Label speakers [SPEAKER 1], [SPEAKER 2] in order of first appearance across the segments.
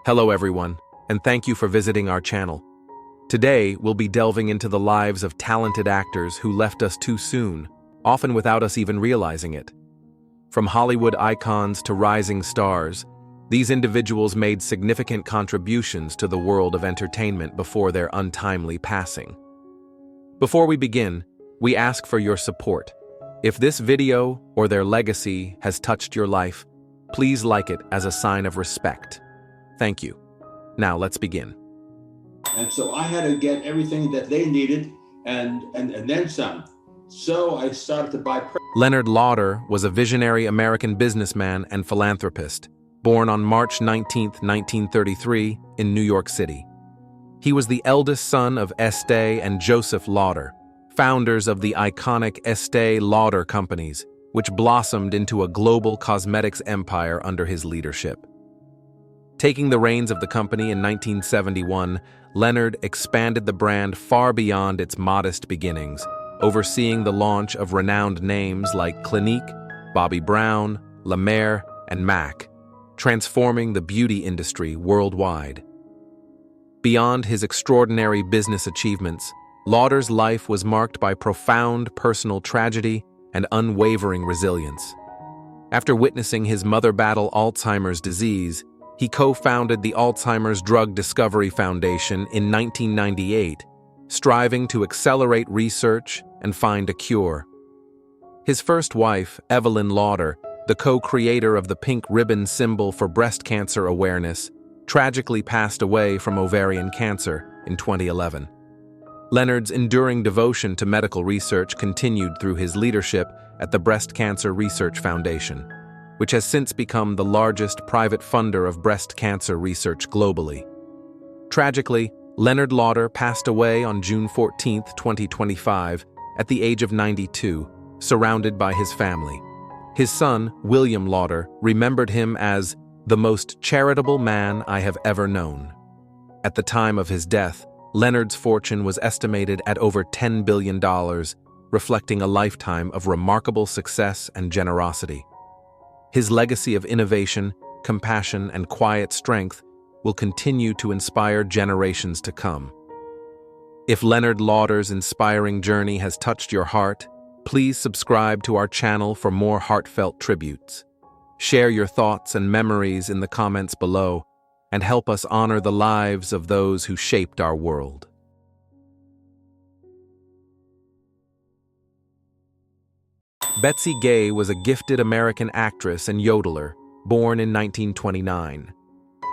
[SPEAKER 1] Hello everyone, and thank you for visiting our channel. Today, we'll be delving into the lives of talented actors who left us too soon, often without us even realizing it. From Hollywood icons to rising stars, these individuals made significant contributions to the world of entertainment before their untimely passing. Before we begin, we ask for your support. If this video or their legacy has touched your life, please like it as a sign of respect. Thank you. Now let's begin.
[SPEAKER 2] And so I had to get everything that they needed and then some. So I started to buy.
[SPEAKER 1] Leonard Lauder was a visionary American businessman and philanthropist, born on March 19, 1933, in New York City. He was the eldest son of Estee and Joseph Lauder, founders of the iconic Estee Lauder companies, which blossomed into a global cosmetics empire under his leadership. Taking the reins of the company in 1971, Leonard expanded the brand far beyond its modest beginnings, overseeing the launch of renowned names like Clinique, Bobbi Brown, La Mer, and MAC, transforming the beauty industry worldwide. Beyond his extraordinary business achievements, Lauder's life was marked by profound personal tragedy and unwavering resilience. After witnessing his mother battle Alzheimer's disease, he co-founded the Alzheimer's Drug Discovery Foundation in 1998, striving to accelerate research and find a cure. His first wife, Evelyn Lauder, the co-creator of the pink ribbon symbol for breast cancer awareness, tragically passed away from ovarian cancer in 2011. Leonard's enduring devotion to medical research continued through his leadership at the Breast Cancer Research Foundation, which has since become the largest private funder of breast cancer research globally. Tragically, Leonard Lauder passed away on June 14, 2025, at the age of 92, surrounded by his family. His son, William Lauder, remembered him as the most charitable man I have ever known. At the time of his death, Leonard's fortune was estimated at over $10 billion, reflecting a lifetime of remarkable success and generosity. His legacy of innovation, compassion, and quiet strength will continue to inspire generations to come. If Leonard Lauder's inspiring journey has touched your heart, please subscribe to our channel for more heartfelt tributes. Share your thoughts and memories in the comments below, and help us honor the lives of those who shaped our world. Betsy Gay was a gifted American actress and yodeler, born in 1929.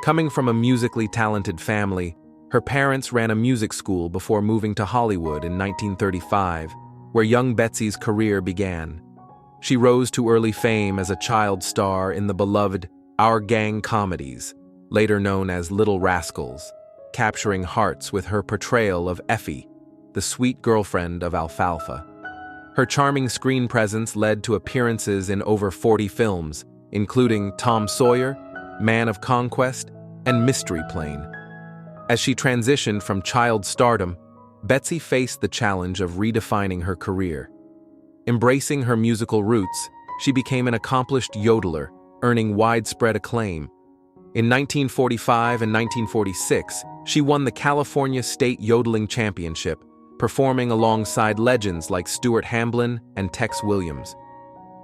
[SPEAKER 1] Coming from a musically talented family, her parents ran a music school before moving to Hollywood in 1935, where young Betsy's career began. She rose to early fame as a child star in the beloved Our Gang comedies, later known as Little Rascals, capturing hearts with her portrayal of Effie, the sweet girlfriend of Alfalfa. Her charming screen presence led to appearances in over 40 films, including Tom Sawyer, Man of Conquest, and Mystery Plane. As she transitioned from child stardom, Betsy faced the challenge of redefining her career. Embracing her musical roots, she became an accomplished yodeler, earning widespread acclaim. In 1945 and 1946, she won the California State Yodeling Championship, performing alongside legends like Stuart Hamblin and Tex Williams.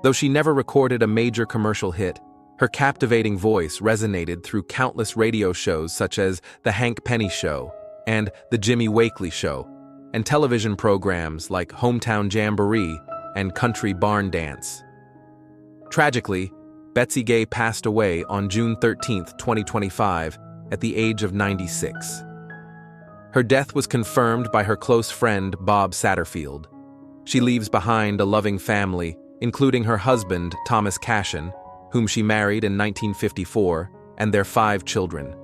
[SPEAKER 1] Though she never recorded a major commercial hit, her captivating voice resonated through countless radio shows such as The Hank Penny Show and The Jimmy Wakely Show, and television programs like Hometown Jamboree and Country Barn Dance. Tragically, Betsy Gay passed away on June 13, 2025, at the age of 96. Her death was confirmed by her close friend, Bob Satterfield. She leaves behind a loving family, including her husband, Thomas Cashin, whom she married in 1954, and their 5 children.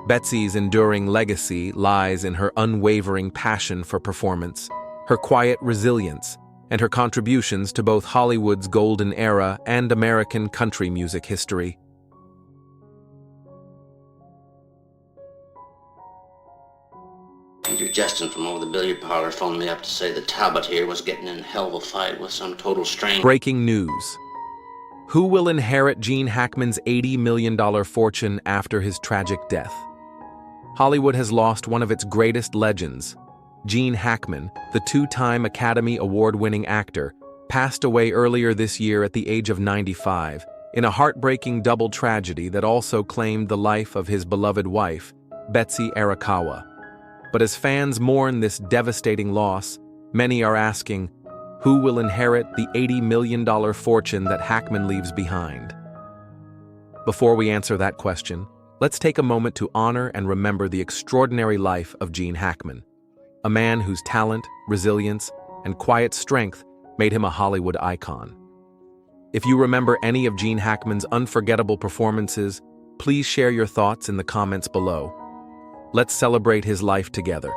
[SPEAKER 1] Betsy's enduring legacy lies in her unwavering passion for performance, her quiet resilience, and her contributions to both Hollywood's golden era and American country music history.
[SPEAKER 3] Peter Justin from over the billiard parlor phoned me up to say that Talbot here was getting in a hell of a fight with some total stranger.
[SPEAKER 1] Breaking news. Who will inherit Gene Hackman's $80 million fortune after his tragic death? Hollywood has lost one of its greatest legends. Gene Hackman, the two-time Academy Award-winning actor, passed away earlier this year at the age of 95 in a heartbreaking double tragedy that also claimed the life of his beloved wife, Betsy Arakawa. But as fans mourn this devastating loss, many are asking, who will inherit the $80 million fortune that Hackman leaves behind? Before we answer that question, let's take a moment to honor and remember the extraordinary life of Gene Hackman, a man whose talent, resilience, and quiet strength made him a Hollywood icon. If you remember any of Gene Hackman's unforgettable performances, please share your thoughts in the comments below. Let's celebrate his life together.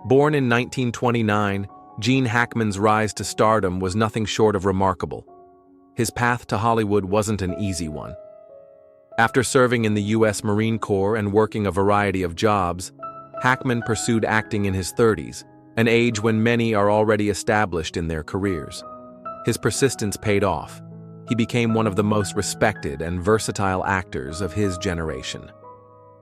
[SPEAKER 1] Born in 1929, Gene Hackman's rise to stardom was nothing short of remarkable. His path to Hollywood wasn't an easy one. After serving in the U.S. Marine Corps and working a variety of jobs, Hackman pursued acting in his 30s, an age when many are already established in their careers. His persistence paid off. He became one of the most respected and versatile actors of his generation.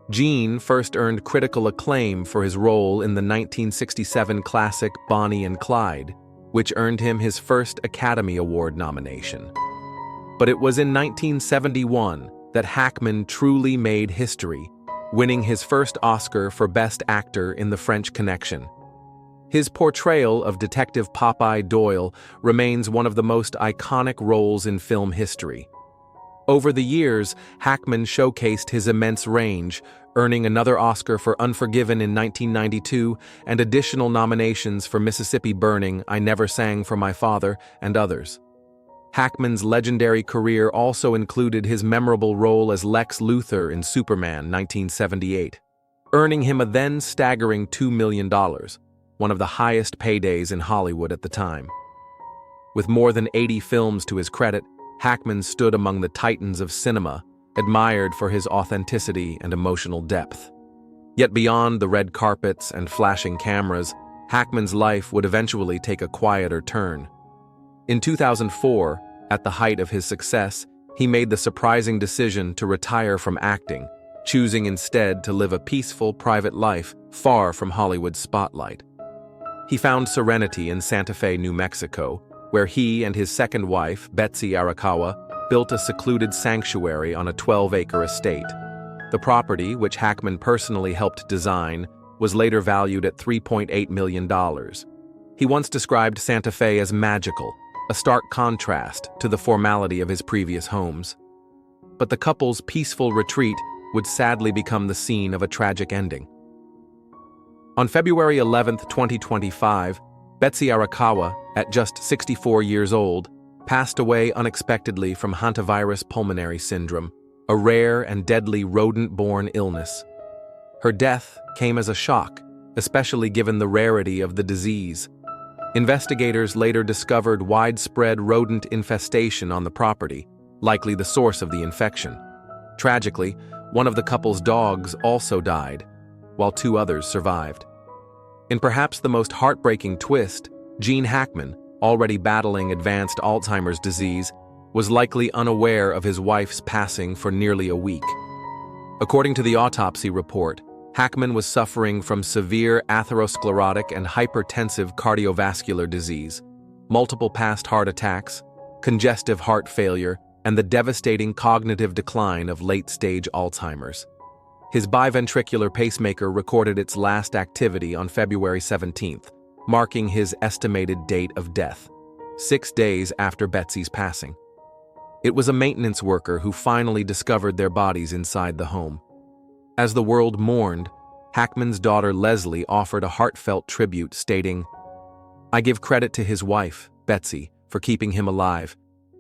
[SPEAKER 1] Gene first earned critical acclaim for his role in the 1967 classic Bonnie and Clyde, which earned him his first Academy Award nomination. But it was in 1971 that Hackman truly made history, winning his first Oscar for Best Actor in The French Connection. His portrayal of Detective Popeye Doyle remains one of the most iconic roles in film history. Over the years, Hackman showcased his immense range, earning another Oscar for Unforgiven in 1992 and additional nominations for Mississippi Burning, I Never Sang for My Father, and others. Hackman's legendary career also included his memorable role as Lex Luthor in Superman 1978, earning him a then staggering $2 million, one of the highest paydays in Hollywood at the time. With more than 80 films to his credit, Hackman stood among the titans of cinema, admired for his authenticity and emotional depth. Yet beyond the red carpets and flashing cameras, Hackman's life would eventually take a quieter turn. In 2004, at the height of his success, he made the surprising decision to retire from acting, choosing instead to live a peaceful private life far from Hollywood's spotlight. He found serenity in Santa Fe, New Mexico, where he and his second wife, Betsy Arakawa, built a secluded sanctuary on a 12-acre estate. The property, which Hackman personally helped design, was later valued at $3.8 million. He once described Santa Fe as magical, a stark contrast to the formality of his previous homes. But the couple's peaceful retreat would sadly become the scene of a tragic ending. On February 11, 2025, Betsy Arakawa, at just 64 years old, passed away unexpectedly from hantavirus pulmonary syndrome, a rare and deadly rodent-borne illness. Her death came as a shock, especially given the rarity of the disease. Investigators later discovered widespread rodent infestation on the property, likely the source of the infection. Tragically, one of the couple's dogs also died, while 2 others survived. In perhaps the most heartbreaking twist, Gene Hackman, already battling advanced Alzheimer's disease, was likely unaware of his wife's passing for nearly a week. According to the autopsy report, Hackman was suffering from severe atherosclerotic and hypertensive cardiovascular disease, multiple past heart attacks, congestive heart failure, and the devastating cognitive decline of late-stage Alzheimer's. His biventricular pacemaker recorded its last activity on February 17th, marking his estimated date of death, 6 days after Betsy's passing. It was a maintenance worker who finally discovered their bodies inside the home. As the world mourned, Hackman's daughter Leslie offered a heartfelt tribute, stating, "I give credit to his wife, Betsy, for keeping him alive.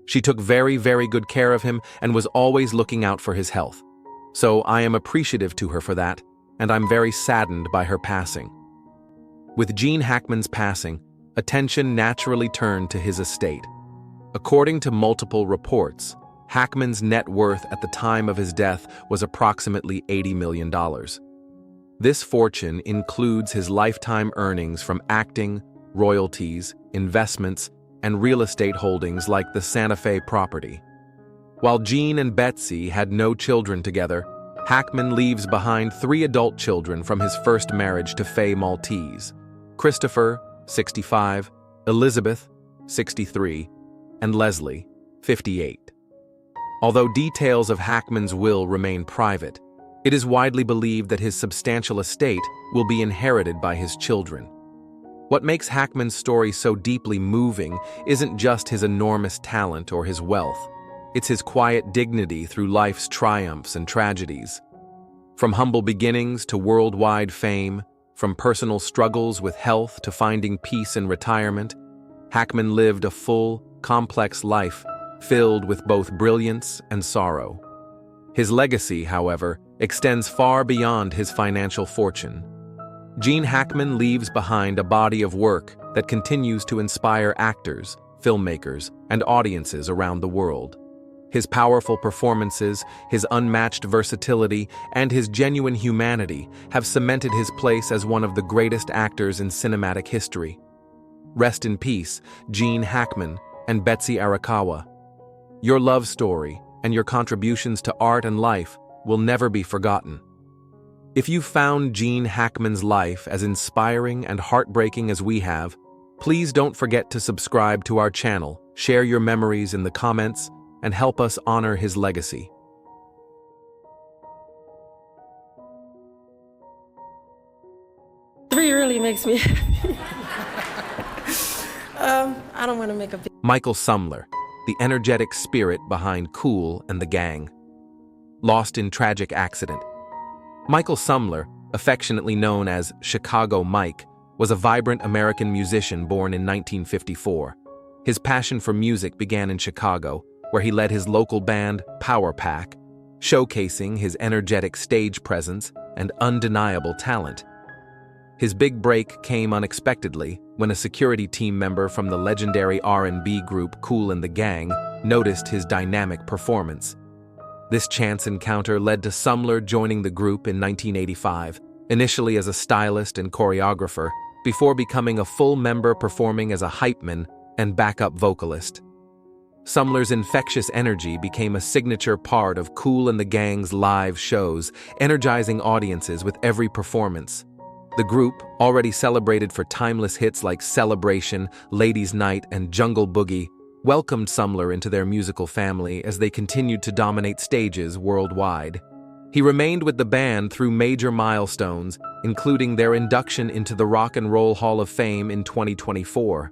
[SPEAKER 1] She took very, very good care of him and was always looking out for his health. So I am appreciative to her for that, and I'm very saddened by her passing." With Gene Hackman's passing, attention naturally turned to his estate. According to multiple reports, Hackman's net worth at the time of his death was approximately $80 million. This fortune includes his lifetime earnings from acting, royalties, investments, and real estate holdings like the Santa Fe property. While Gene and Betsy had no children together, Hackman leaves behind 3 adult children from his first marriage to Faye Maltese: Christopher, 65, Elizabeth, 63, and Leslie, 58. Although details of Hackman's will remain private, it is widely believed that his substantial estate will be inherited by his children. What makes Hackman's story so deeply moving isn't just his enormous talent or his wealth. It's his quiet dignity through life's triumphs and tragedies. From humble beginnings to worldwide fame, from personal struggles with health to finding peace in retirement, Hackman lived a full, complex life filled with both brilliance and sorrow. His legacy, however, extends far beyond his financial fortune. Gene Hackman leaves behind a body of work that continues to inspire actors, filmmakers, and audiences around the world. His powerful performances, his unmatched versatility, and his genuine humanity have cemented his place as one of the greatest actors in cinematic history. Rest in peace, Gene Hackman and Betsy Arakawa. Your love story and your contributions to art and life will never be forgotten. If you found Gene Hackman's life as inspiring and heartbreaking as we have, please don't forget to subscribe to our channel, share your memories in the comments, and help us honor his legacy.
[SPEAKER 4] Three really makes me happy. I don't want to make a big...
[SPEAKER 1] Michael Sumler, the energetic spirit behind Kool and the Gang. Lost in tragic accident. Michael Sumler, affectionately known as Chicago Mike, was a vibrant American musician born in 1954. His passion for music began in Chicago, where he led his local band, Power Pack, showcasing his energetic stage presence and undeniable talent. His big break came unexpectedly when a security team member from the legendary R&B group Kool and the Gang noticed his dynamic performance. This chance encounter led to Sumler joining the group in 1985, initially as a stylist and choreographer, before becoming a full member performing as a hype man and backup vocalist. Sumler's infectious energy became a signature part of Kool and the Gang's live shows, energizing audiences with every performance. The group, already celebrated for timeless hits like Celebration, Ladies' Night, and Jungle Boogie, welcomed Sumler into their musical family as they continued to dominate stages worldwide. He remained with the band through major milestones, including their induction into the Rock and Roll Hall of Fame in 2024.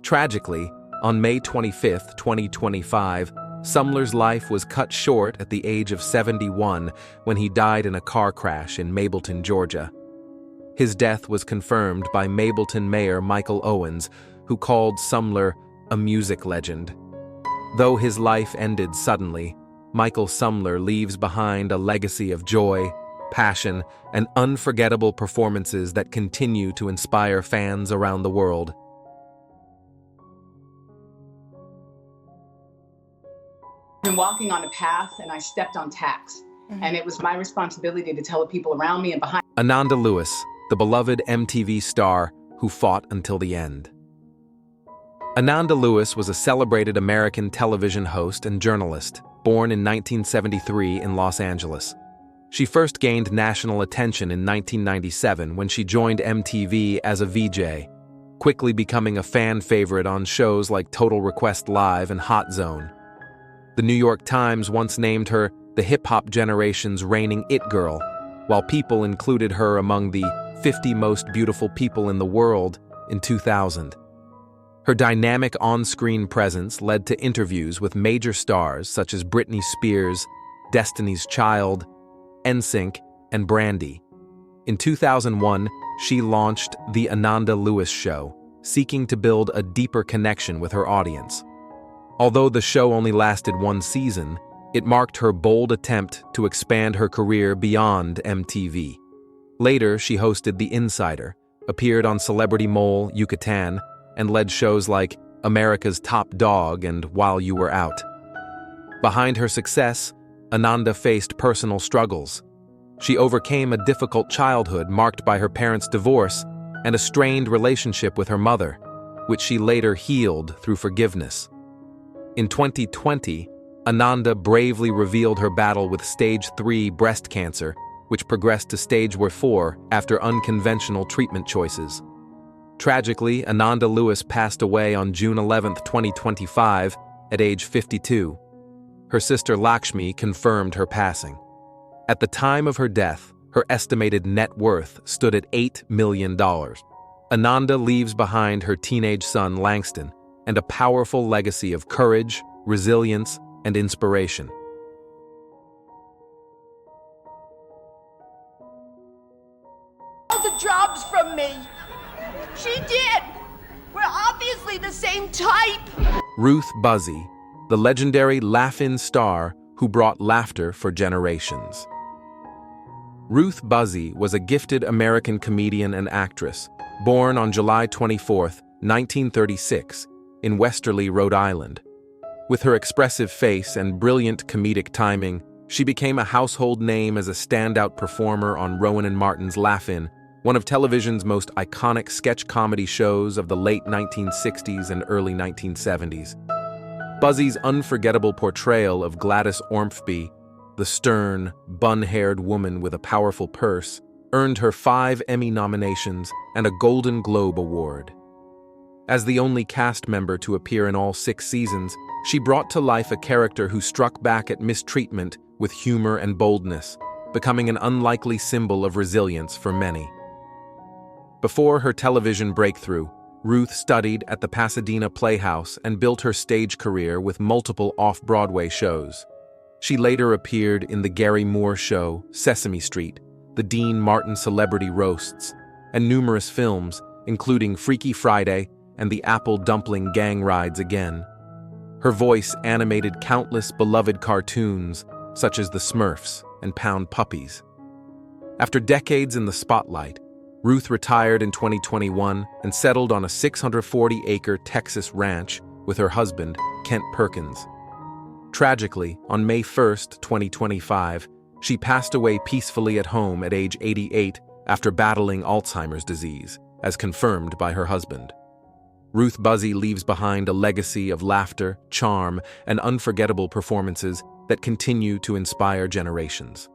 [SPEAKER 1] Tragically, on May 25, 2025, Sumler's life was cut short at the age of 71 when he died in a car crash in Mableton, Georgia. His death was confirmed by Mableton Mayor Michael Owens, who called Sumler a music legend. Though his life ended suddenly, Michael Sumler leaves behind a legacy of joy, passion, and unforgettable performances that continue to inspire fans around the world.
[SPEAKER 5] Been walking on a path and I stepped on tacks. And it was my responsibility to tell the people around me and behind.
[SPEAKER 1] Ananda Lewis, the beloved MTV star who fought until the end. Ananda Lewis was a celebrated American television host and journalist, born in 1973 in Los Angeles. She first gained national attention in 1997 when she joined MTV as a VJ, quickly becoming a fan favorite on shows like Total Request Live and Hot Zone. The New York Times once named her the hip-hop generation's reigning it girl, while People included her among the 50 most beautiful people in the world in 2000. Her dynamic on-screen presence led to interviews with major stars such as Britney Spears, Destiny's Child, NSYNC, and Brandy. In 2001, she launched The Ananda Lewis Show, seeking to build a deeper connection with her audience. Although the show only lasted one season, it marked her bold attempt to expand her career beyond MTV. Later, she hosted The Insider, appeared on Celebrity Mole, Yucatan, and led shows like America's Top Dog and While You Were Out. Behind her success, Ananda faced personal struggles. She overcame a difficult childhood marked by her parents' divorce and a strained relationship with her mother, which she later healed through forgiveness. In 2020, Ananda bravely revealed her battle with stage 3 breast cancer, which progressed to stage 4 after unconventional treatment choices. Tragically, Ananda Lewis passed away on June 11, 2025, at age 52. Her sister Lakshmi confirmed her passing. At the time of her death, her estimated net worth stood at $8 million. Ananda leaves behind her teenage son Langston and a powerful legacy of courage, resilience, and inspiration.
[SPEAKER 6] All the jobs from me. She did. We're obviously the same type.
[SPEAKER 1] Ruth Buzzi, the legendary laugh-in star who brought laughter for generations. Ruth Buzzi was a gifted American comedian and actress, born on July 24, 1936, in Westerly, Rhode Island. With her expressive face and brilliant comedic timing, she became a household name as a standout performer on Rowan and Martin's Laugh-In, one of television's most iconic sketch comedy shows of the late 1960s and early 1970s. Buzzi's unforgettable portrayal of Gladys Ormsby, the stern, bun-haired woman with a powerful purse, earned her 5 Emmy nominations and a Golden Globe Award. As the only cast member to appear in all 6 seasons, she brought to life a character who struck back at mistreatment with humor and boldness, becoming an unlikely symbol of resilience for many. Before her television breakthrough, Ruth studied at the Pasadena Playhouse and built her stage career with multiple off-Broadway shows. She later appeared in The Gary Moore Show, Sesame Street, the Dean Martin Celebrity Roasts, and numerous films, including Freaky Friday and The Apple Dumpling Gang Rides Again. Her voice animated countless beloved cartoons, such as The Smurfs and Pound Puppies. After decades in the spotlight, Ruth retired in 2021 and settled on a 640-acre Texas ranch with her husband, Kent Perkins. Tragically, on May 1, 2025, she passed away peacefully at home at age 88 after battling Alzheimer's disease, as confirmed by her husband. Ruth Buzzi leaves behind a legacy of laughter, charm, and unforgettable performances that continue to inspire generations.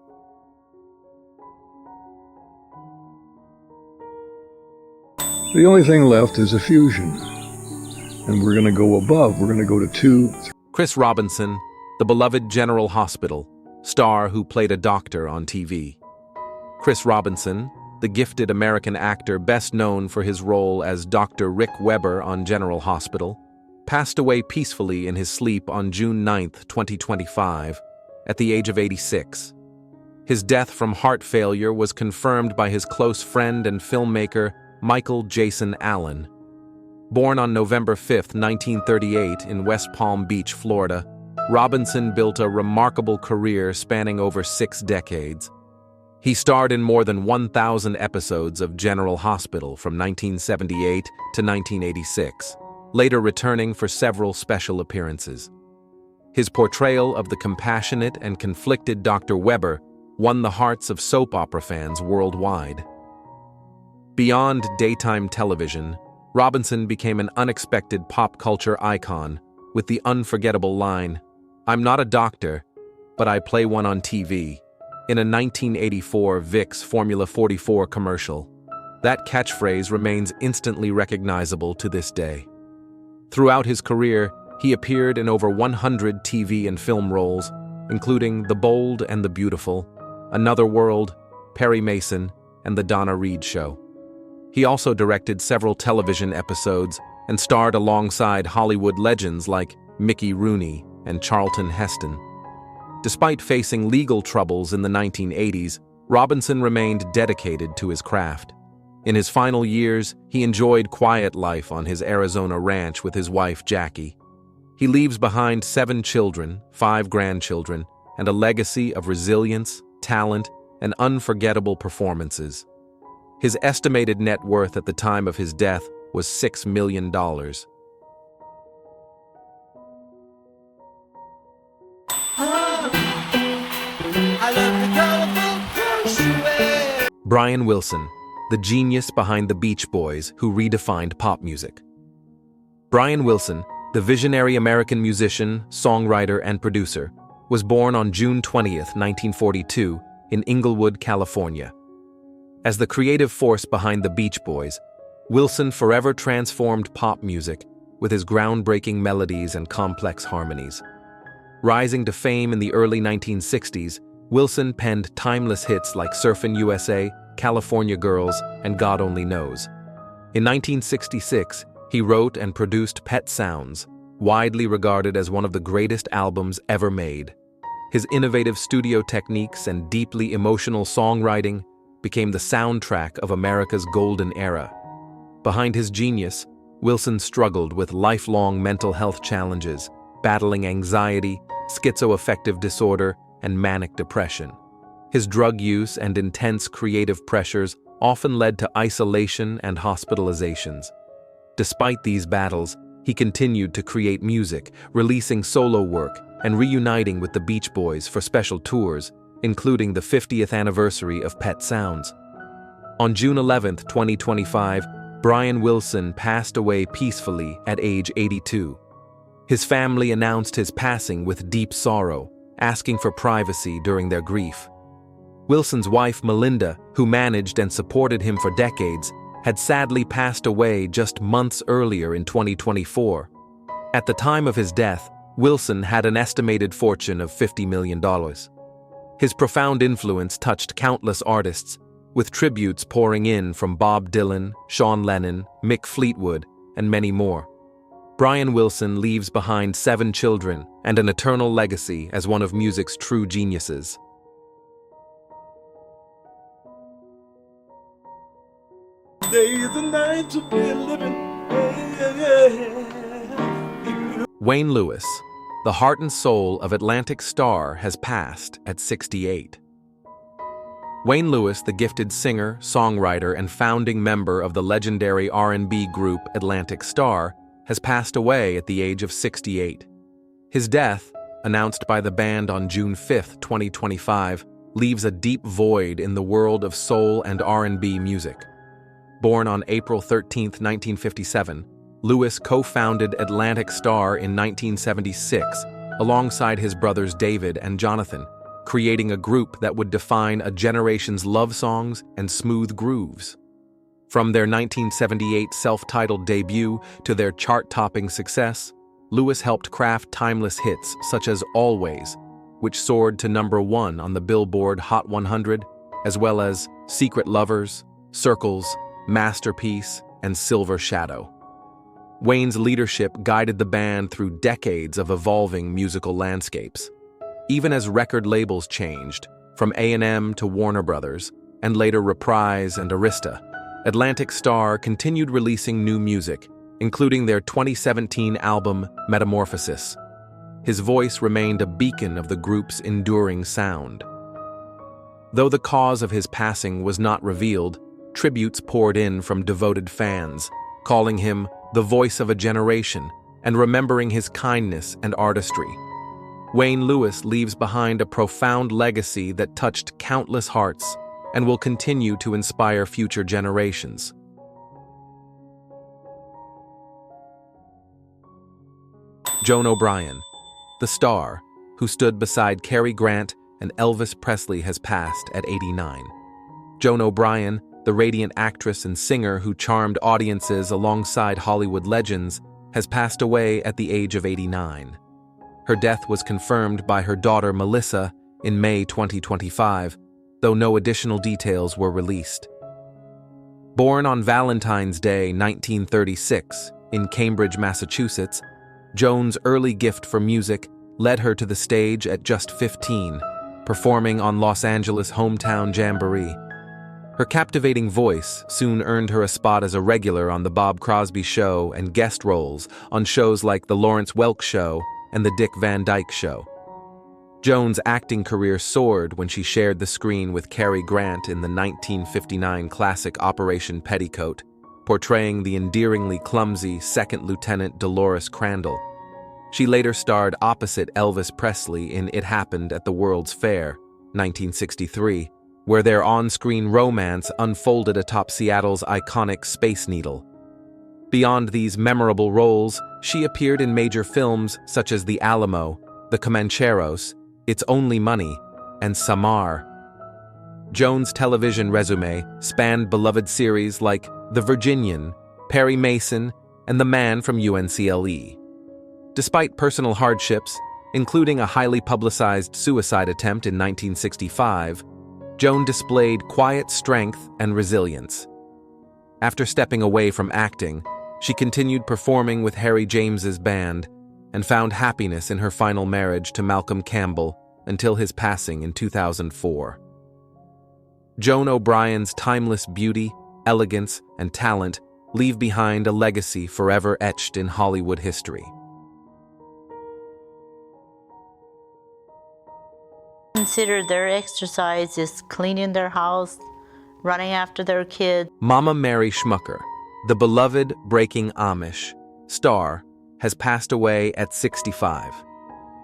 [SPEAKER 7] The only thing left is a fusion. And we're going to go above. We're going to go to 2.
[SPEAKER 1] Chris Robinson, the beloved General Hospital, star who played a doctor on TV. Chris Robinson, the gifted American actor best known for his role as Dr. Rick Weber on General Hospital, passed away peacefully in his sleep on June 9, 2025, at the age of 86. His death from heart failure was confirmed by his close friend and filmmaker, Michael Jason Allen. Born on November 5, 1938, in West Palm Beach, Florida, Robinson built a remarkable career spanning over 6 decades. He starred in more than 1,000 episodes of General Hospital from 1978 to 1986, later returning for several special appearances. His portrayal of the compassionate and conflicted Dr. Weber won the hearts of soap opera fans worldwide. Beyond daytime television, Robinson became an unexpected pop culture icon with the unforgettable line, "I'm not a doctor, but I play one on TV," in a 1984 Vicks Formula 44 commercial. That catchphrase remains instantly recognizable to this day. Throughout his career, he appeared in over 100 TV and film roles, including The Bold and the Beautiful, Another World, Perry Mason, and The Donna Reed Show. He also directed several television episodes and starred alongside Hollywood legends like Mickey Rooney and Charlton Heston. Despite facing legal troubles in the 1980s, Robinson remained dedicated to his craft. In his final years, he enjoyed quiet life on his Arizona ranch with his wife, Jackie. He leaves behind 7 children, 5 grandchildren, and a legacy of resilience, talent, and unforgettable performances. His estimated net worth at the time of his death was $6 million. Brian Wilson, the genius behind the Beach Boys who redefined pop music. Brian Wilson, the visionary American musician, songwriter, and producer, was born on June 20th, 1942, in Inglewood, California. As the creative force behind the Beach Boys, Wilson forever transformed pop music with his groundbreaking melodies and complex harmonies. Rising to fame in the early 1960s, Wilson penned timeless hits like Surfin' USA, California Girls, and God Only Knows. In 1966, he wrote and produced Pet Sounds, widely regarded as one of the greatest albums ever made. His innovative studio techniques and deeply emotional songwriting became the soundtrack of America's golden era. Behind his genius, Wilson struggled with lifelong mental health challenges, battling anxiety, schizoaffective disorder, and manic depression. His drug use and intense creative pressures often led to isolation and hospitalizations. Despite these battles, he continued to create music, releasing solo work, and reuniting with the Beach Boys for special tours, including the 50th anniversary of Pet Sounds. On June 11, 2025, Brian Wilson passed away peacefully at age 82. His family announced his passing with deep sorrow, asking for privacy during their grief. Wilson's wife, Melinda, who managed and supported him for decades, had sadly passed away just months earlier in 2024. At the time of his death, Wilson had an estimated fortune of $50 million. His profound influence touched countless artists, with tributes pouring in from Bob Dylan, Sean Lennon, Mick Fleetwood, and many more. Brian Wilson leaves behind 7 children and an eternal legacy as one of music's true geniuses. Wayne Lewis, the heart and soul of Atlantic Starr, has passed at 68. Wayne Lewis, the gifted singer, songwriter, and founding member of the legendary R&B group Atlantic Starr, has passed away at the age of 68. His death, announced by the band on June 5, 2025, leaves a deep void in the world of soul and R&B music. Born on April 13, 1957, Lewis co-founded Atlantic Starr in 1976, alongside his brothers David and Jonathan, creating a group that would define a generation's love songs and smooth grooves. From their 1978 self-titled debut to their chart-topping success, Lewis helped craft timeless hits such as Always, which soared to #1 on the Billboard Hot 100, as well as Secret Lovers, Circles, Masterpiece, and Silver Shadow. Wayne's leadership guided the band through decades of evolving musical landscapes. Even as record labels changed, from A&M to Warner Brothers, and later Reprise and Arista, Atlantic Starr continued releasing new music, including their 2017 album Metamorphosis. His voice remained a beacon of the group's enduring sound. Though the cause of his passing was not revealed, tributes poured in from devoted fans, calling him the voice of a generation and remembering his kindness and artistry. Wayne Lewis leaves behind a profound legacy that touched countless hearts and will continue to inspire future generations. Joan O'Brien, the star who stood beside Cary Grant and Elvis Presley, has passed at 89. Joan O'Brien, the radiant actress and singer who charmed audiences alongside Hollywood legends, has passed away at the age of 89. Her death was confirmed by her daughter Melissa in May 2025, though no additional details were released. Born on Valentine's Day 1936 in Cambridge, Massachusetts, Joan's early gift for music led her to the stage at just 15, performing on Los Angeles' hometown jamboree. Her captivating voice soon earned her a spot as a regular on The Bob Crosby Show and guest roles on shows like The Lawrence Welk Show and The Dick Van Dyke Show. Joan's acting career soared when she shared the screen with Cary Grant in the 1959 classic Operation Petticoat, portraying the endearingly clumsy Second Lieutenant Dolores Crandall. She later starred opposite Elvis Presley in It Happened at the World's Fair, 1963, where their on-screen romance unfolded atop Seattle's iconic Space Needle. Beyond these memorable roles, she appeared in major films such as The Alamo, The Comancheros, It's Only Money, and Samar. Joan's television resume spanned beloved series like The Virginian, Perry Mason, and The Man from UNCLE. Despite personal hardships, including a highly publicized suicide attempt in 1965, Joan displayed quiet strength and resilience. After stepping away from acting, she continued performing with Harry James's band and found happiness in her final marriage to Malcolm Campbell until his passing in 2004. Joan O'Brien's timeless beauty, elegance, and talent leave behind a legacy forever etched in Hollywood history.
[SPEAKER 8] Consider their exercise is cleaning their house, running after their kids.
[SPEAKER 1] Mama Mary Schmucker, the beloved Breaking Amish star, has passed away at 65.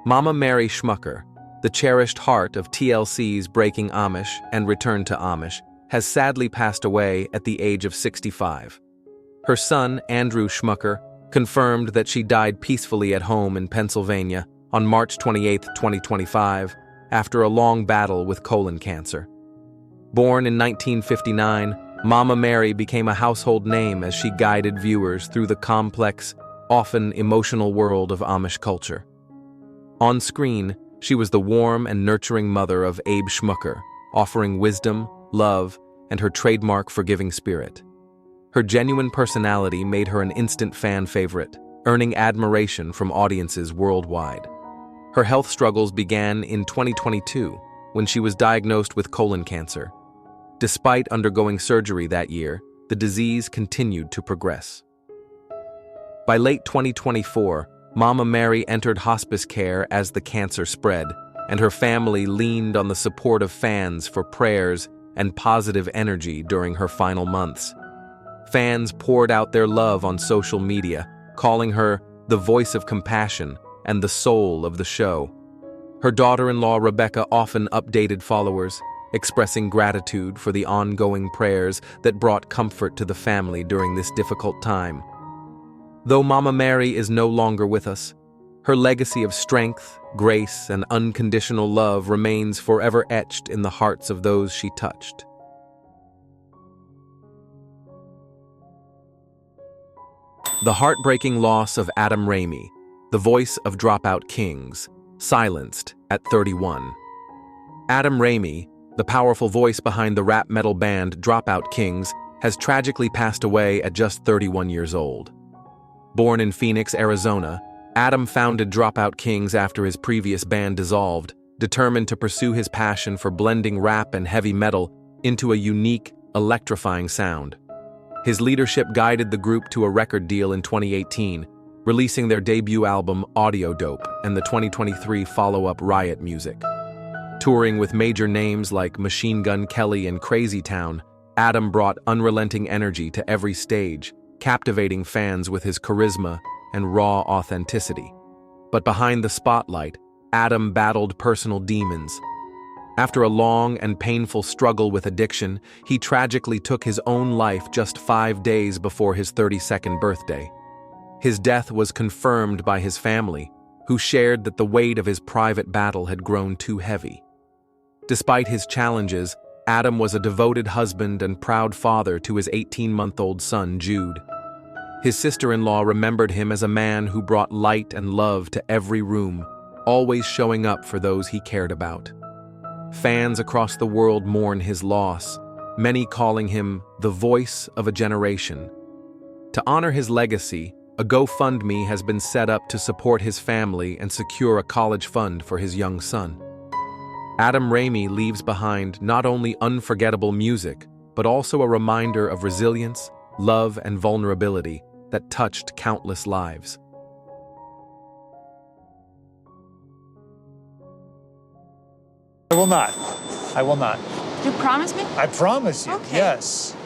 [SPEAKER 1] Mama Mary Schmucker, the cherished heart of TLC's Breaking Amish and Return to Amish, has sadly passed away at the age of 65. Her son, Andrew Schmucker, confirmed that she died peacefully at home in Pennsylvania on March 28, 2025, after a long battle with colon cancer. Born in 1959, Mama Mary became a household name as she guided viewers through the complex, often emotional world of Amish culture. On screen, she was the warm and nurturing mother of Abe Schmucker, offering wisdom, love, and her trademark forgiving spirit. Her genuine personality made her an instant fan favorite, earning admiration from audiences worldwide. Her health struggles began in 2022 when she was diagnosed with colon cancer. Despite undergoing surgery that year, the disease continued to progress. By late 2024, Mama Mary entered hospice care as the cancer spread, and her family leaned on the support of fans for prayers and positive energy during her final months. Fans poured out their love on social media, calling her the voice of compassion and the soul of the show. Her daughter-in-law Rebecca often updated followers, expressing gratitude for the ongoing prayers that brought comfort to the family during this difficult time. Though Mama Mary is no longer with us, her legacy of strength, grace, and unconditional love remains forever etched in the hearts of those she touched. The heartbreaking loss of Adam Ramey, the voice of Dropout Kings, silenced at 31. Adam Ramey, the powerful voice behind the rap metal band Dropout Kings, has tragically passed away at just 31 years old. Born in Phoenix, Arizona, Adam founded Dropout Kings after his previous band dissolved, determined to pursue his passion for blending rap and heavy metal into a unique, electrifying sound. His leadership guided the group to a record deal in 2018, releasing their debut album Audio Dope and the 2023 follow-up Riot Music. Touring with major names like Machine Gun Kelly and Crazy Town, Adam brought unrelenting energy to every stage, captivating fans with his charisma and raw authenticity. But behind the spotlight, Adam battled personal demons. After a long and painful struggle with addiction, he tragically took his own life just 5 days before his 32nd birthday. His death was confirmed by his family, who shared that the weight of his private battle had grown too heavy. Despite his challenges, Adam was a devoted husband and proud father to his 18-month-old son, Jude. His sister-in-law remembered him as a man who brought light and love to every room, always showing up for those he cared about. Fans across the world mourn his loss, many calling him the voice of a generation. To honor his legacy, a GoFundMe has been set up to support his family and secure a college fund for his young son. Adam Ramey leaves behind not only unforgettable music, but also a reminder of resilience, love, and vulnerability that touched countless lives.
[SPEAKER 9] I will not. I will not.
[SPEAKER 10] You promise me?
[SPEAKER 9] I promise you,
[SPEAKER 10] Okay.
[SPEAKER 9] yes.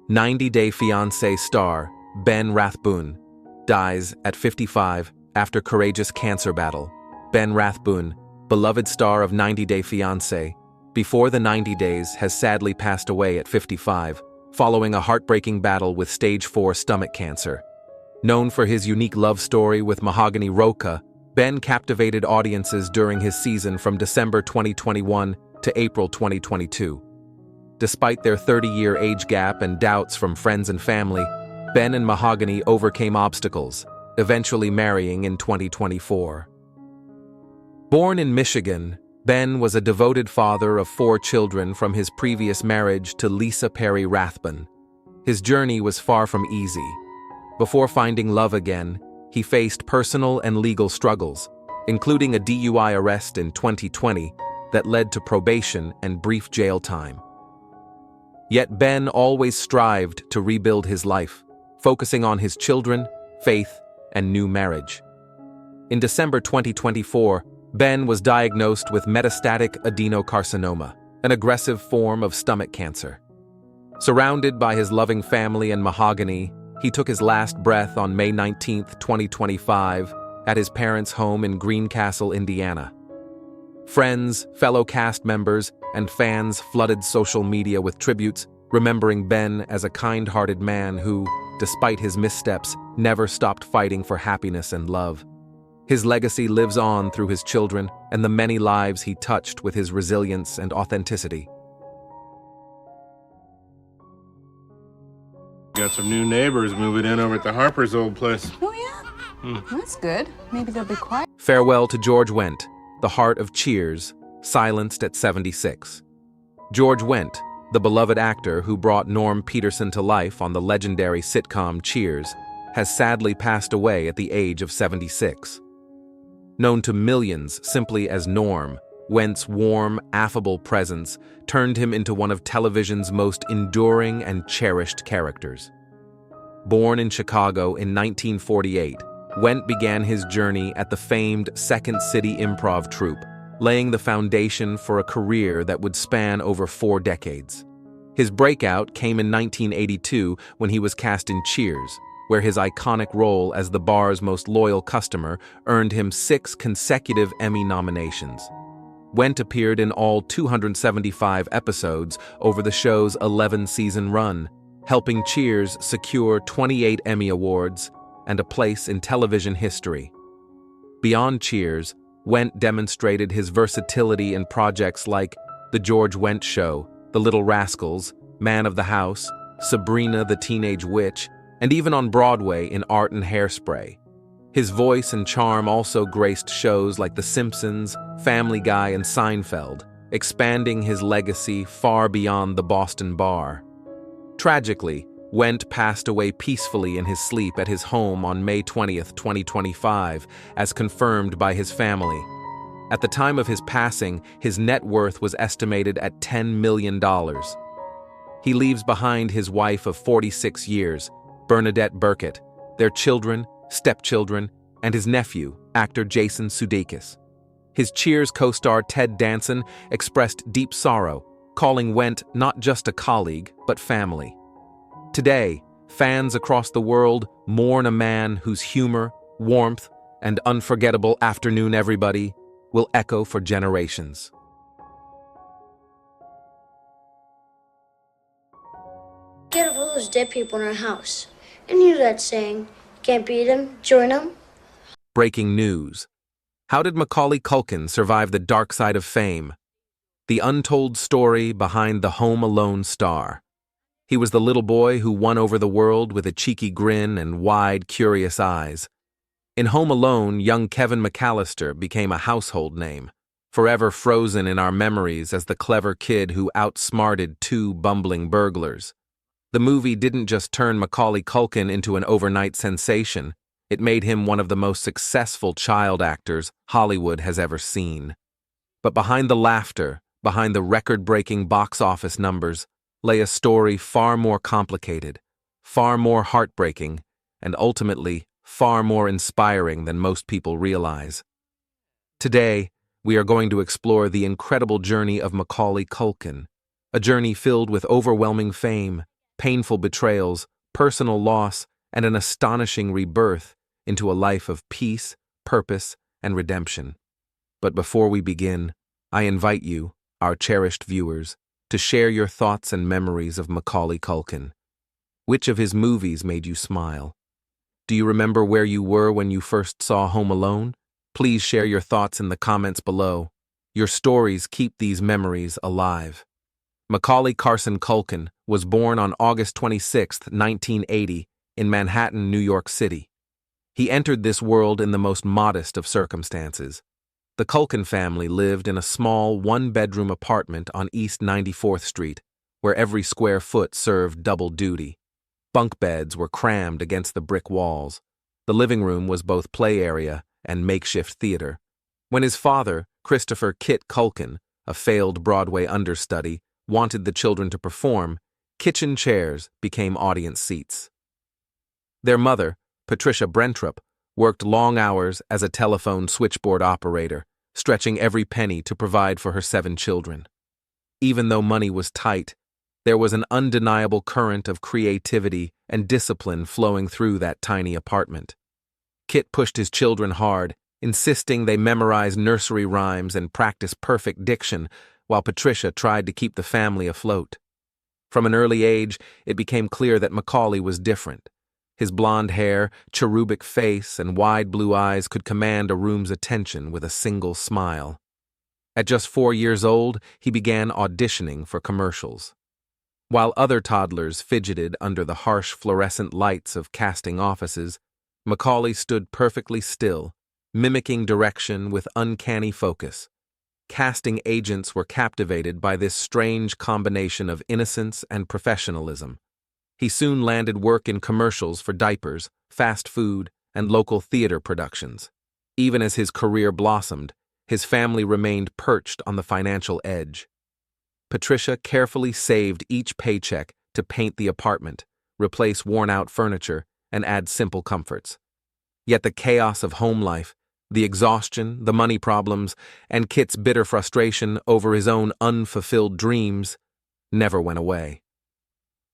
[SPEAKER 1] 90 Day Fiancé star Ben Rathbun dies at 55 after courageous cancer battle. Ben Rathbun, beloved star of 90 Day Fiancé, before the 90 days has sadly passed away at 55, following a heartbreaking battle with stage 4 stomach cancer. Known for his unique love story with Mahogany Roca, Ben captivated audiences during his season from December 2021 to April 2022. Despite their 30-year age gap and doubts from friends and family, Ben and Mahogany overcame obstacles, eventually marrying in 2024. Born in Michigan, Ben was a devoted father of 4 children from his previous marriage to Lisa Perry Rathbun. His journey was far from easy. Before finding love again, he faced personal and legal struggles, including a DUI arrest in 2020 that led to probation and brief jail time. Yet Ben always strived to rebuild his life, focusing on his children, faith, and new marriage. In December 2024, Ben was diagnosed with metastatic adenocarcinoma, an aggressive form of stomach cancer. Surrounded by his loving family and Mahogany, he took his last breath on May 19, 2025, at his parents' home in Greencastle, Indiana. Friends, fellow cast members, and fans flooded social media with tributes, remembering Ben as a kind-hearted man who, despite his missteps, never stopped fighting for happiness and love. His legacy lives on through his children and the many lives he touched with his resilience and authenticity.
[SPEAKER 10] Got some new neighbors moving in over at the Harper's old place.
[SPEAKER 5] Oh, yeah? That's good. Maybe they'll be quiet.
[SPEAKER 1] Farewell to George Wendt, the heart of Cheers, silenced at 76. George Wendt, the beloved actor who brought Norm Peterson to life on the legendary sitcom Cheers, has sadly passed away at the age of 76. Known to millions simply as Norm, Wendt's warm, affable presence turned him into one of television's most enduring and cherished characters. Born in Chicago in 1948, Wendt began his journey at the famed Second City Improv troupe, laying the foundation for a career that would span over 4 decades. His breakout came in 1982 when he was cast in Cheers, where his iconic role as the bar's most loyal customer earned him 6 consecutive Emmy nominations. Wendt appeared in all 275 episodes over the show's 11-season run, helping Cheers secure 28 Emmy Awards and a place in television history. Beyond Cheers, Wendt demonstrated his versatility in projects like The George Wendt Show, The Little Rascals, Man of the House, Sabrina the Teenage Witch, and even on Broadway in Art and Hairspray. His voice and charm also graced shows like The Simpsons, Family Guy, and Seinfeld, expanding his legacy far beyond the Boston bar. Tragically, Wendt passed away peacefully in his sleep at his home on May 20, 2025, as confirmed by his family. At the time of his passing, his net worth was estimated at $10 million. He leaves behind his wife of 46 years, Bernadette Burkett, their children, stepchildren, and his nephew, actor Jason Sudeikis. His Cheers co-star Ted Danson expressed deep sorrow, calling Wendt not just a colleague, but family. Today, fans across the world mourn a man whose humor, warmth, and unforgettable "Afternoon, Everybody" will echo for generations.
[SPEAKER 11] Get all those dead people in our house. And you know that saying, can't beat them, join them.
[SPEAKER 1] Breaking news. How did Macaulay Culkin survive the dark side of fame? The untold story behind the Home Alone star. He was the little boy who won over the world with a cheeky grin and wide, curious eyes. In Home Alone, young Kevin McAllister became a household name, forever frozen in our memories as the clever kid who outsmarted 2 bumbling burglars. The movie didn't just turn Macaulay Culkin into an overnight sensation, it made him one of the most successful child actors Hollywood has ever seen. But behind the laughter, behind the record-breaking box office numbers, lay a story far more complicated, far more heartbreaking, and ultimately far more inspiring than most people realize. Today, we are going to explore the incredible journey of Macaulay Culkin, a journey filled with overwhelming fame, painful betrayals, personal loss, and an astonishing rebirth into a life of peace, purpose, and redemption. But before we begin, I invite you, our cherished viewers, to share your thoughts and memories of Macaulay Culkin. Which of his movies made you smile? Do you remember where you were when you first saw Home Alone? Please share your thoughts in the comments below. Your stories keep these memories alive. Macaulay Carson Culkin was born on August 26, 1980, in Manhattan, New York City. He entered this world in the most modest of circumstances. The Culkin family lived in a small one-bedroom apartment on East 94th Street, where every square foot served double duty. Bunk beds were crammed against the brick walls. The living room was both play area and makeshift theater. When his father, Christopher "Kit" Culkin, a failed Broadway understudy, wanted the children to perform, kitchen chairs became audience seats. Their mother, Patricia Brentrup, worked long hours as a telephone switchboard operator, stretching every penny to provide for her 7 children. Even though money was tight, there was an undeniable current of creativity and discipline flowing through that tiny apartment. Kit pushed his children hard, insisting they memorize nursery rhymes and practice perfect diction, while Patricia tried to keep the family afloat. From an early age, it became clear that Macaulay was different. His blonde hair, cherubic face, and wide blue eyes could command a room's attention with a single smile. At just 4 years old, he began auditioning for commercials. While other toddlers fidgeted under the harsh fluorescent lights of casting offices, Macaulay stood perfectly still, mimicking direction with uncanny focus. Casting agents were captivated by this strange combination of innocence and professionalism. He soon landed work in commercials for diapers, fast food, and local theater productions. Even as his career blossomed, his family remained perched on the financial edge. Patricia carefully saved each paycheck to paint the apartment, replace worn-out furniture, and add simple comforts. Yet the chaos of home life, the exhaustion, the money problems, and Kit's bitter frustration over his own unfulfilled dreams never went away.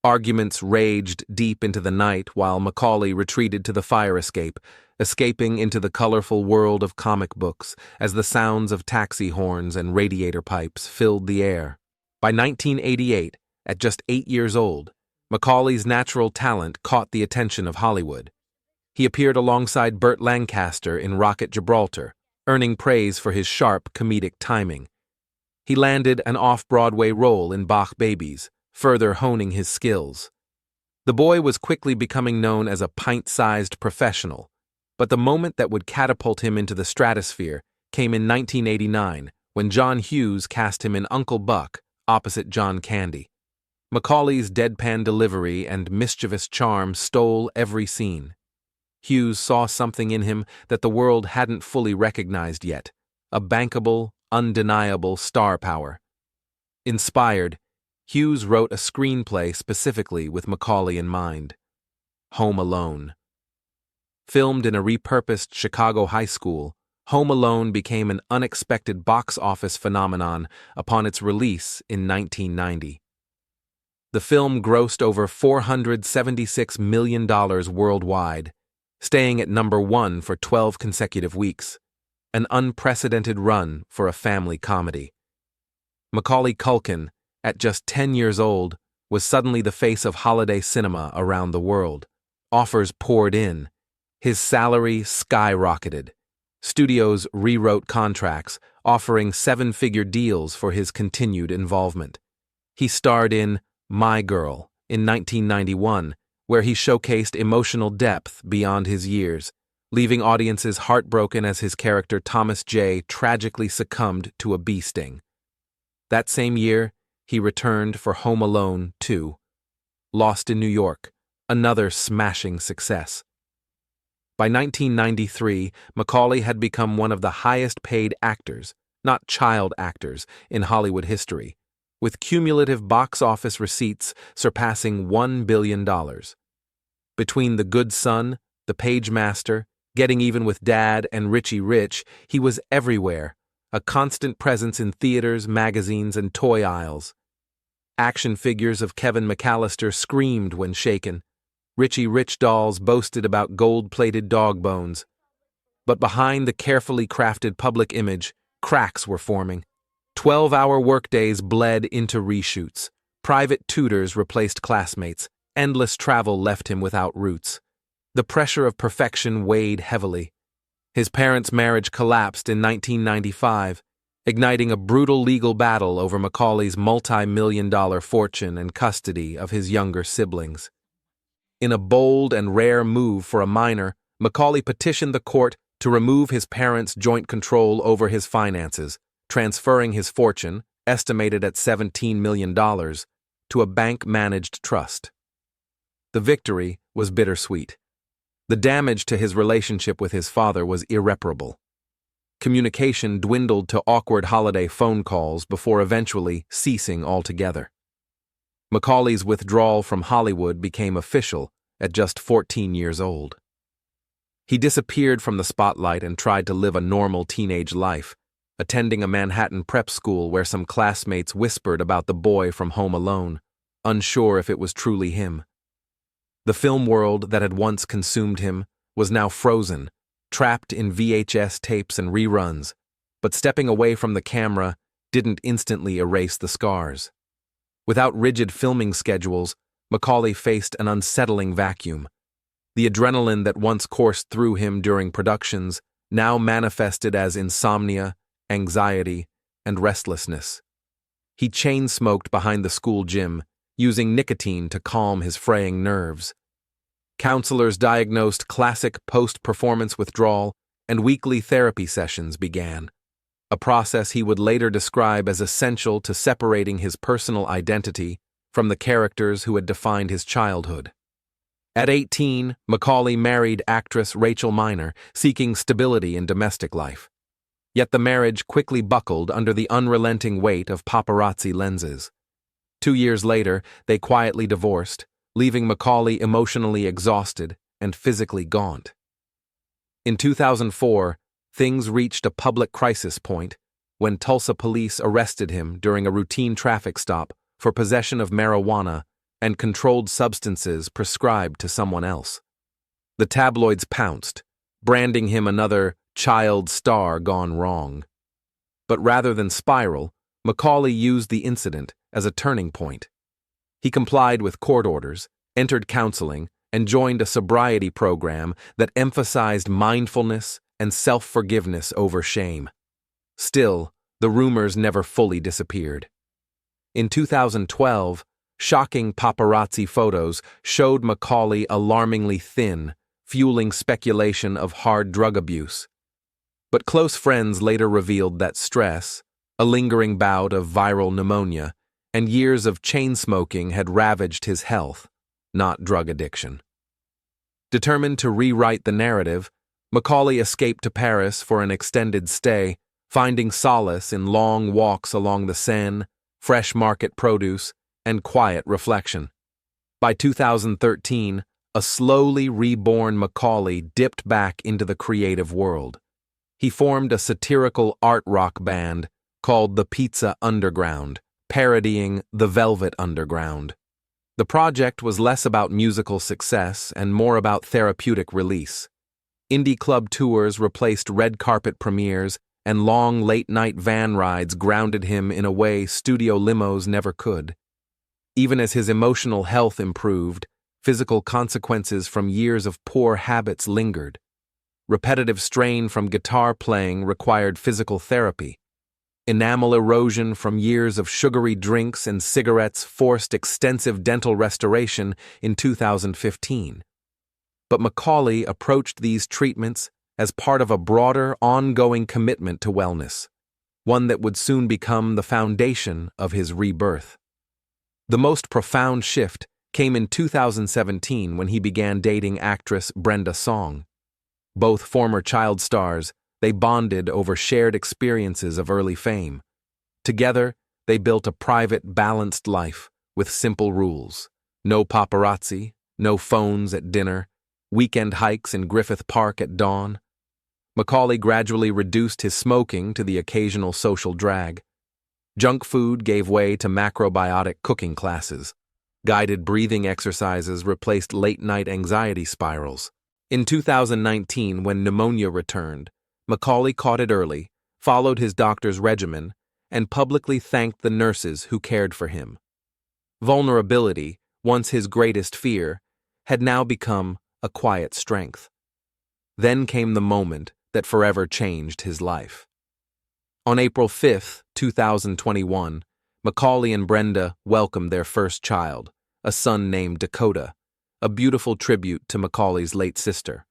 [SPEAKER 1] Arguments raged deep into the night while Macaulay retreated to the fire escape, escaping into the colorful world of comic books as the sounds of taxi horns and radiator pipes filled the air. By 1988, at just 8 years old, Macaulay's natural talent caught the attention of Hollywood. He appeared alongside Burt Lancaster in Rocket Gibraltar, earning praise for his sharp comedic timing. He landed an off-Broadway role in Bach Babies, further honing his skills. The boy was quickly becoming known as a pint-sized professional, but the moment that would catapult him into the stratosphere came in 1989, when John Hughes cast him in Uncle Buck, opposite John Candy. Macaulay's deadpan delivery and mischievous charm stole every scene. Hughes saw something in him that the world hadn't fully recognized yet, a bankable, undeniable star power. Inspired, Hughes wrote a screenplay specifically with Macaulay in mind, Home Alone. Filmed in a repurposed Chicago high school, Home Alone became an unexpected box office phenomenon upon its release in 1990. The film grossed over $476 million worldwide, staying at number 1 for 12 consecutive weeks, an unprecedented run for a family comedy. Macaulay Culkin, at just 10 years old, was suddenly the face of holiday cinema around the world. Offers poured in. His salary skyrocketed. Studios rewrote contracts, offering 7-figure deals for his continued involvement. He starred in My Girl in 1991, where he showcased emotional depth beyond his years, leaving audiences heartbroken as his character Thomas J. tragically succumbed to a bee sting. That same year, he returned for Home Alone 2, Lost in New York, another smashing success. By 1993, Macaulay had become one of the highest-paid actors, not child actors, in Hollywood history, with cumulative box office receipts surpassing $1 billion. Between The Good Son, The Page Master, Getting Even with Dad, and Richie Rich, he was everywhere, a constant presence in theaters, magazines, and toy aisles. Action figures of Kevin McAllister screamed when shaken. Richie Rich dolls boasted about gold-plated dog bones. But behind the carefully crafted public image, cracks were forming. 12-hour workdays bled into reshoots. Private tutors replaced classmates. Endless travel left him without roots. The pressure of perfection weighed heavily. His parents' marriage collapsed in 1995, igniting a brutal legal battle over Macaulay's multi-million-dollar fortune and custody of his younger siblings. In a bold and rare move for a minor, Macaulay petitioned the court to remove his parents' joint control over his finances, transferring his fortune, estimated at $17 million, to a bank-managed trust. The victory was bittersweet. The damage to his relationship with his father was irreparable. Communication dwindled to awkward holiday phone calls before eventually ceasing altogether. Macaulay's withdrawal from Hollywood became official at just 14 years old. He disappeared from the spotlight and tried to live a normal teenage life, attending a Manhattan prep school where some classmates whispered about the boy from Home Alone, unsure if it was truly him. The film world that had once consumed him was now frozen, trapped in VHS tapes and reruns, but stepping away from the camera didn't instantly erase the scars. Without rigid filming schedules, Macaulay faced an unsettling vacuum. The adrenaline that once coursed through him during productions now manifested as insomnia, anxiety, and restlessness. He chain-smoked behind the school gym, using nicotine to calm his fraying nerves. Counselors diagnosed classic post-performance withdrawal, and weekly therapy sessions began, a process he would later describe as essential to separating his personal identity from the characters who had defined his childhood. At 18, Macaulay married actress Rachel Miner, seeking stability in domestic life. Yet the marriage quickly buckled under the unrelenting weight of paparazzi lenses. 2 years later, they quietly divorced, leaving Macaulay emotionally exhausted and physically gaunt. In 2004, things reached a public crisis point when Tulsa police arrested him during a routine traffic stop for possession of marijuana and controlled substances prescribed to someone else. The tabloids pounced, branding him another child star gone wrong. But rather than spiral, Macaulay used the incident as a turning point. He complied with court orders, entered counseling, and joined a sobriety program that emphasized mindfulness and self-forgiveness over shame. Still, the rumors never fully disappeared. In 2012, shocking paparazzi photos showed Macaulay alarmingly thin, fueling speculation of hard drug abuse. But close friends later revealed that stress, a lingering bout of viral pneumonia, and years of chain-smoking had ravaged his health, not drug addiction. Determined to rewrite the narrative, Macaulay escaped to Paris for an extended stay, finding solace in long walks along the Seine, fresh market produce, and quiet reflection. By 2013, a slowly reborn Macaulay dipped back into the creative world. He formed a satirical art rock band called the Pizza Underground, parodying the Velvet Underground. The project was less about musical success and more about therapeutic release. Indie club tours replaced red carpet premieres, and long late-night van rides grounded him in a way studio limos never could. Even as his emotional health improved, physical consequences from years of poor habits lingered. Repetitive strain from guitar playing required physical therapy. Enamel erosion from years of sugary drinks and cigarettes forced extensive dental restoration in 2015. But Macaulay approached these treatments as part of a broader, ongoing commitment to wellness, one that would soon become the foundation of his rebirth. The most profound shift came in 2017 when he began dating actress Brenda Song. Both former child stars, they bonded over shared experiences of early fame. Together, they built a private, balanced life with simple rules. No paparazzi, no phones at dinner, weekend hikes in Griffith Park at dawn. Macaulay gradually reduced his smoking to the occasional social drag. Junk food gave way to macrobiotic cooking classes. Guided breathing exercises replaced late-night anxiety spirals. In 2019, when pneumonia returned, Macaulay caught it early, followed his doctor's regimen, and publicly thanked the nurses who cared for him. Vulnerability, once his greatest fear, had now become a quiet strength. Then came the moment that forever changed his life. On April 5, 2021, Macaulay and Brenda welcomed their first child, a son named Dakota, a beautiful tribute to Macaulay's late sister.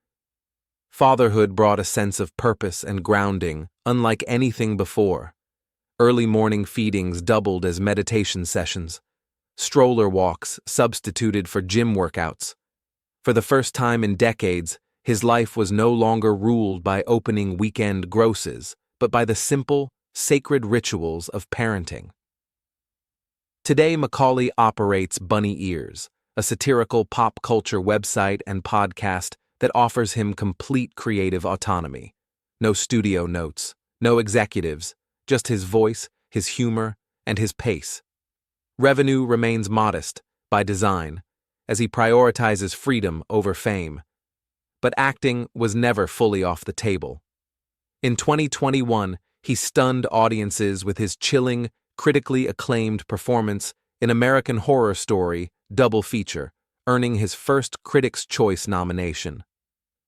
[SPEAKER 1] Fatherhood brought a sense of purpose and grounding unlike anything before. Early morning feedings doubled as meditation sessions. Stroller walks substituted for gym workouts. For the first time in decades, his life was no longer ruled by opening weekend grosses, but by the simple, sacred rituals of parenting. Today, Macaulay operates Bunny Ears, a satirical pop culture website and podcast that offers him complete creative autonomy. No studio notes, no executives, just his voice, his humor, and his pace. Revenue remains modest, by design, as he prioritizes freedom over fame. But acting was never fully off the table. In 2021, he stunned audiences with his chilling, critically acclaimed performance in American Horror Story double feature, earning his first Critics' Choice nomination.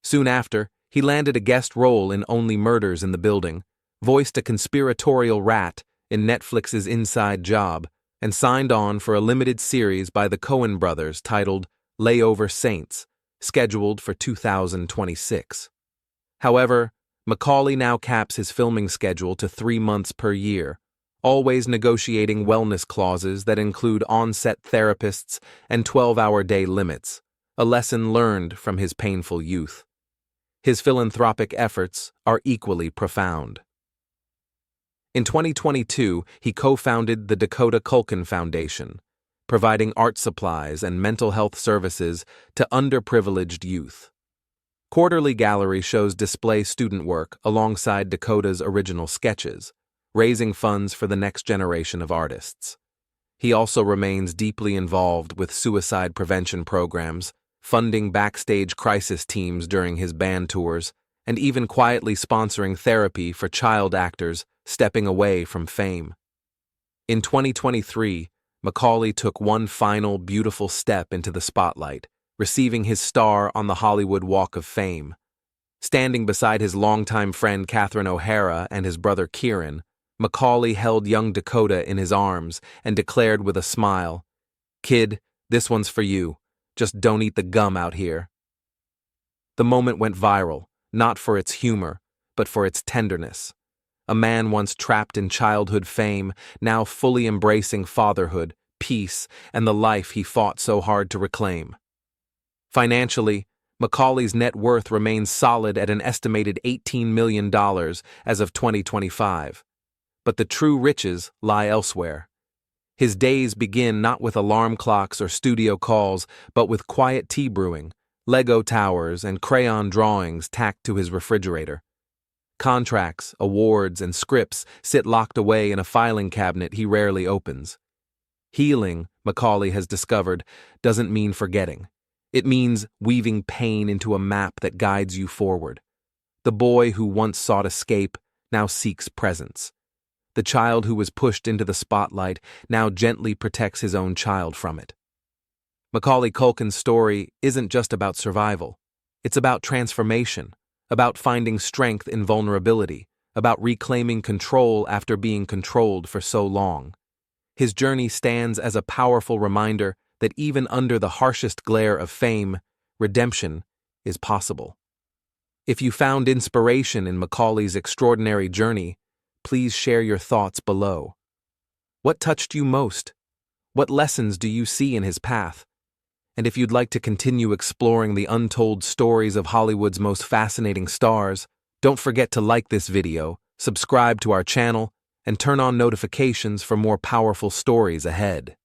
[SPEAKER 1] Soon after, he landed a guest role in Only Murders in the Building, voiced a conspiratorial rat in Netflix's Inside Job, and signed on for a limited series by the Coen brothers titled Layover Saints, scheduled for 2026. However, Macaulay now caps his filming schedule to 3 months per year, always negotiating wellness clauses that include on-set therapists and 12-hour day limits, a lesson learned from his painful youth. His philanthropic efforts are equally profound. In 2022, he co-founded the Dakota Culkin Foundation, providing art supplies and mental health services to underprivileged youth. Quarterly gallery shows display student work alongside Dakota's original sketches, raising funds for the next generation of artists. He also remains deeply involved with suicide prevention programs, funding backstage crisis teams during his band tours, and even quietly sponsoring therapy for child actors stepping away from fame. In 2023, Macaulay took one final beautiful step into the spotlight, receiving his star on the Hollywood Walk of Fame. Standing beside his longtime friend Catherine O'Hara and his brother Kieran, Macaulay held young Dakota in his arms and declared with a smile, "Kid, this one's for you. Just don't eat the gum out here." The moment went viral, not for its humor, but for its tenderness. A man once trapped in childhood fame, now fully embracing fatherhood, peace, and the life he fought so hard to reclaim. Financially, Macaulay's net worth remains solid at an estimated $18 million as of 2025. But the true riches lie elsewhere. His days begin not with alarm clocks or studio calls, but with quiet tea brewing, Lego towers, and crayon drawings tacked to his refrigerator. Contracts, awards, and scripts sit locked away in a filing cabinet he rarely opens. Healing, Macaulay has discovered, doesn't mean forgetting. It means weaving pain into a map that guides you forward. The boy who once sought escape now seeks presence. The child who was pushed into the spotlight now gently protects his own child from it. Macaulay Culkin's story isn't just about survival. It's about transformation, about finding strength in vulnerability, about reclaiming control after being controlled for so long. His journey stands as a powerful reminder that even under the harshest glare of fame, redemption is possible. If you found inspiration in Macaulay's extraordinary journey, please share your thoughts below. What touched you most? What lessons do you see in his path? And if you'd like to continue exploring the untold stories of Hollywood's most fascinating stars, don't forget to like this video, subscribe to our channel, and turn on notifications for more powerful stories ahead.